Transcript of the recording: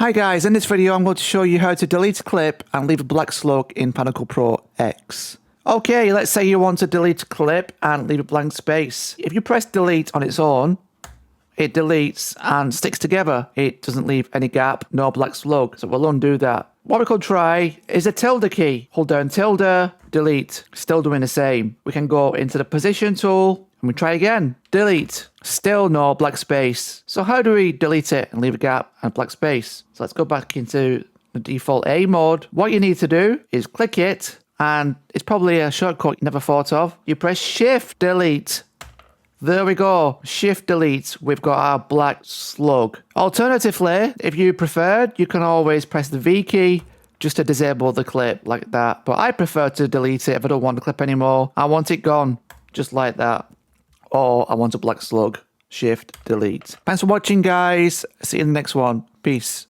Hi guys, in this video I'm going to show you how to delete a clip and leave a black slug in Pinnacle Pro X. Okay, let's say you want to delete a clip and leave a blank space. If you press delete on its own, it deletes and sticks together. It doesn't leave any gap, no black slug, so we'll undo that. What we could try is the tilde key. Hold down tilde, delete, still doing the same. We can go into the position tool and we try again. Delete, still no black space. So how do we delete it and leave a gap and a black space? So let's go back into the default A mode. What you need to do is click it, and it's probably a shortcut you never thought of. You press Shift Delete. There we go, Shift Delete, we've got our black slug. Alternatively, if you preferred, you can always press the V key just to disable the clip like that. But I prefer to delete it if I don't want the clip anymore. I want it gone, just like that. Or I want a black slug, Shift Delete. Thanks for watching guys, see you in the next one, peace.